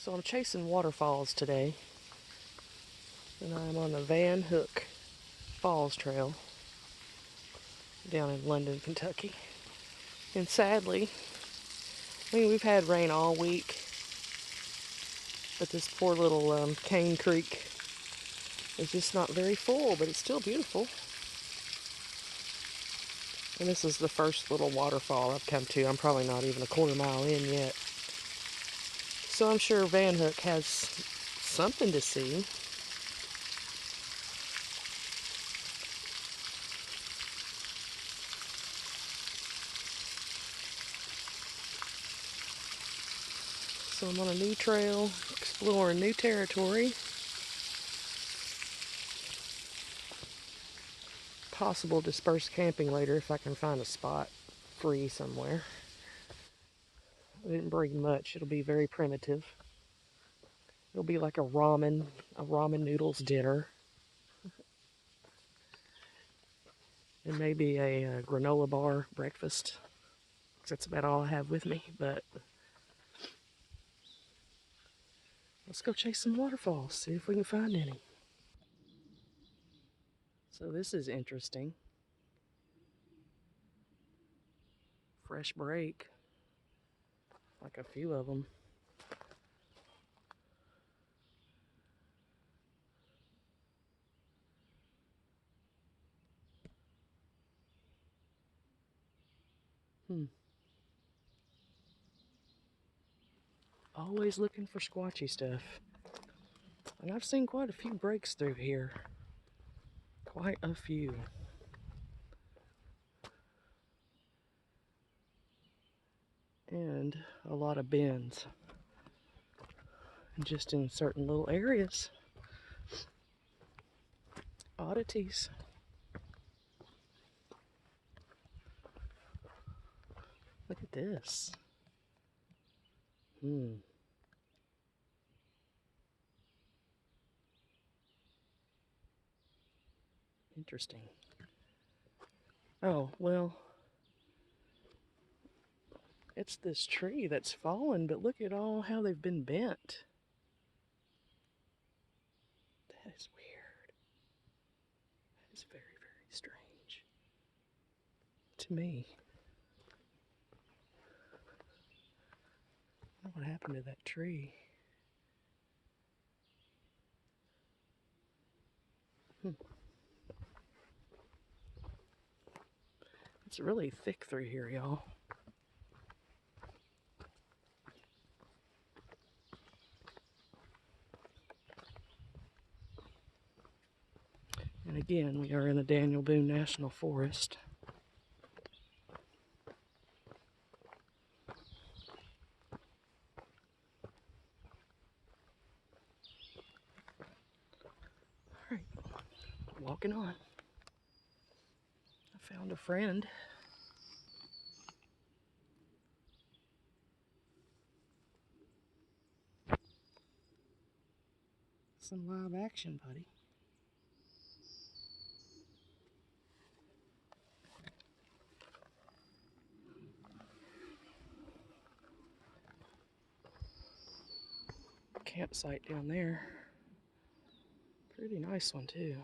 So I'm chasing waterfalls today, and I'm on the Van Hook Falls Trail down in London, Kentucky. And sadly, we've had rain all week, but this poor little Cane Creek is just not very full, but it's still beautiful. And this is the first little waterfall I've come to. I'm probably not even a quarter mile in yet. So I'm sure Van Hook has something to see. So I'm on a new trail, exploring new territory. Possible dispersed camping later if I can find a spot free somewhere. I didn't bring much. It'll be very primitive. It'll be like a ramen noodles dinner. And maybe a granola bar breakfast. That's about all I have with me, but let's go chase some waterfalls, see if we can find any. So this is interesting. Fresh break, like a few of them. Always looking for squatchy stuff. And I've seen quite a few breaks through here. Quite a few. And a lot of bends. And just in certain little areas. Oddities. Look at this. Interesting. Oh, well, it's this tree that's fallen, but look at all how they've been bent. That is weird. That is very, very strange. To me. I don't know what happened to that tree. It's really thick through here, y'all. And again, we are in the Daniel Boone National Forest. All right, walking on. I found a friend. Some live action, buddy. Campsite down there. Pretty nice one, too.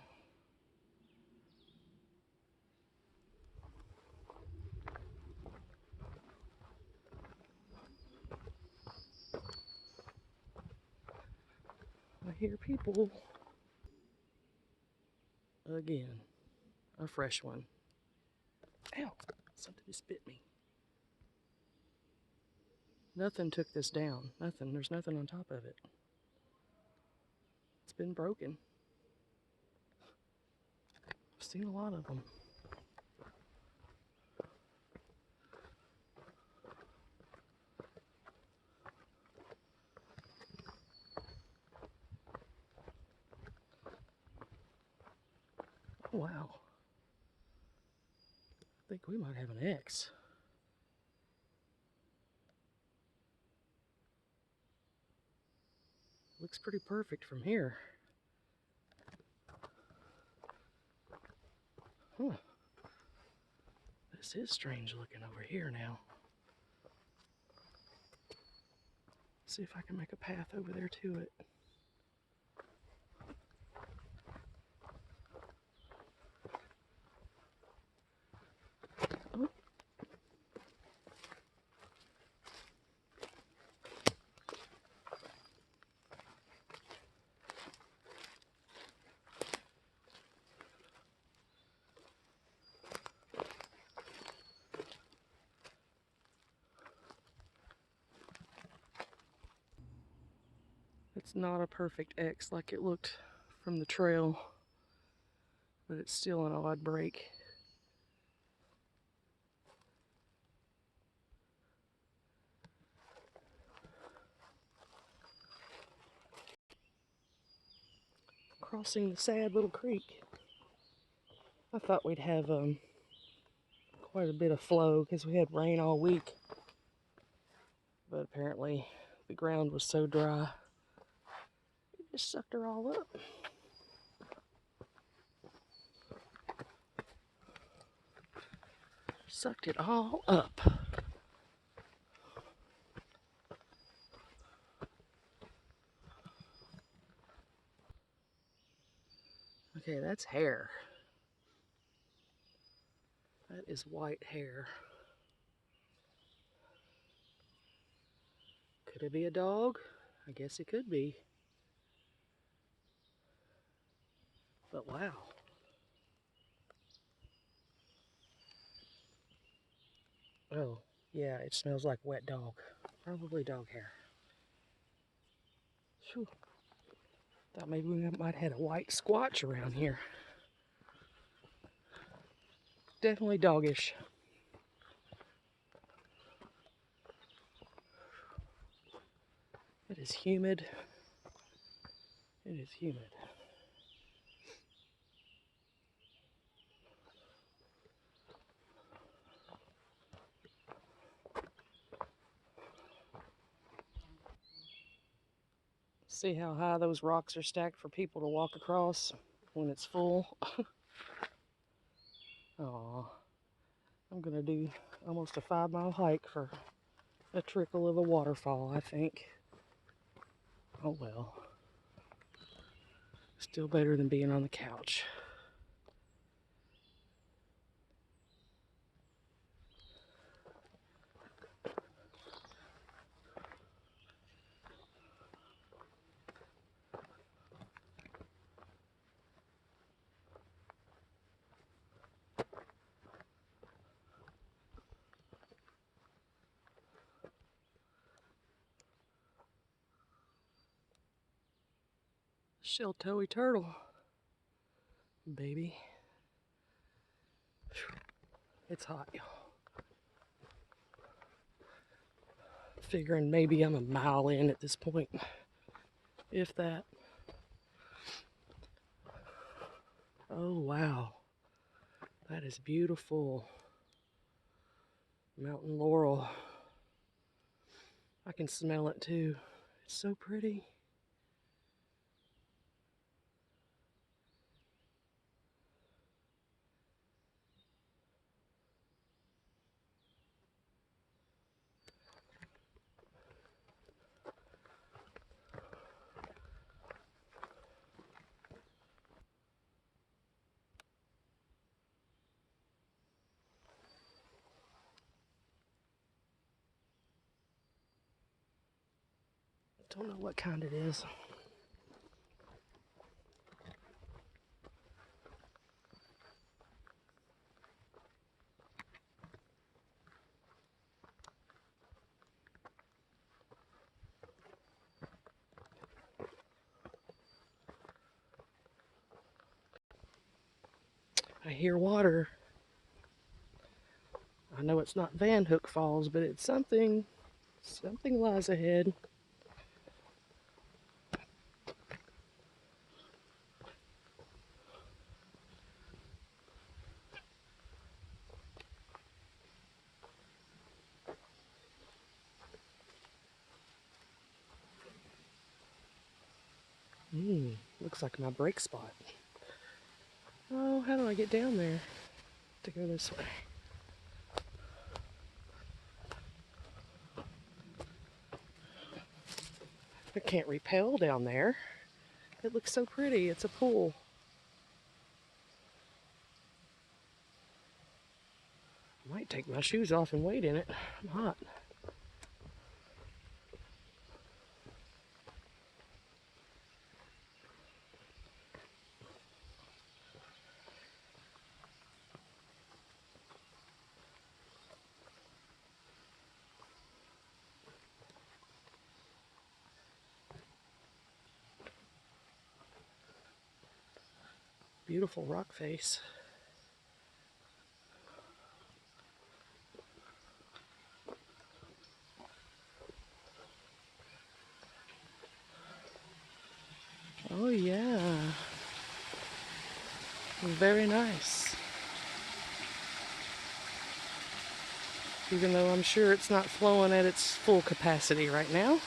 I hear people. Again, a fresh one. Ow, something just bit me. Nothing took this down. Nothing. There's nothing on top of it. It's been broken. I've seen a lot of them. Oh, wow. I think we might have an X. Looks pretty perfect from here. Huh. This is strange looking over here now. See if I can make a path over there to it. Oh. It's not a perfect X like it looked from the trail, but it's still an odd break. Crossing the sad little creek. I thought we'd have quite a bit of flow because we had rain all week, but apparently the ground was so dry it just sucked her all up. Sucked it all up. Okay, that's hair. That is white hair. Could it be a dog? I guess it could be. But wow. Oh, yeah, it smells like wet dog. Probably dog hair. Whew. Thought maybe we might have had a white squatch around here. Definitely doggish. It is humid. It is humid. See how high those rocks are stacked for people to walk across when it's full? Aw. I'm gonna do almost a 5-mile hike for a trickle of a waterfall, I think. Oh well. Still better than being on the couch. Shell-toey turtle, baby. It's hot, y'all. Figuring maybe I'm a mile in at this point, if that. Oh wow, that is beautiful. Mountain laurel. I can smell it too. It's so pretty. Don't know what kind it is. I hear water. I know it's not Van Hook Falls, but it's something. Something lies ahead. Looks like my break spot. Oh, how do I get down there? To go this way. I can't repel down there. It looks so pretty. It's a pool. I might take my shoes off and wade in it. I'm hot. Beautiful rock face. Oh yeah. Very nice. Even though I'm sure it's not flowing at its full capacity right now.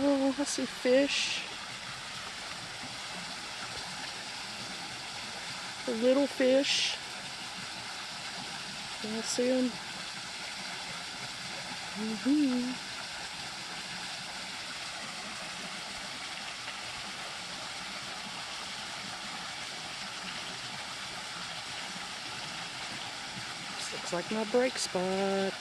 Oh, I see fish. The little fish. Can I see them? Mm-hmm. This looks like my break spot.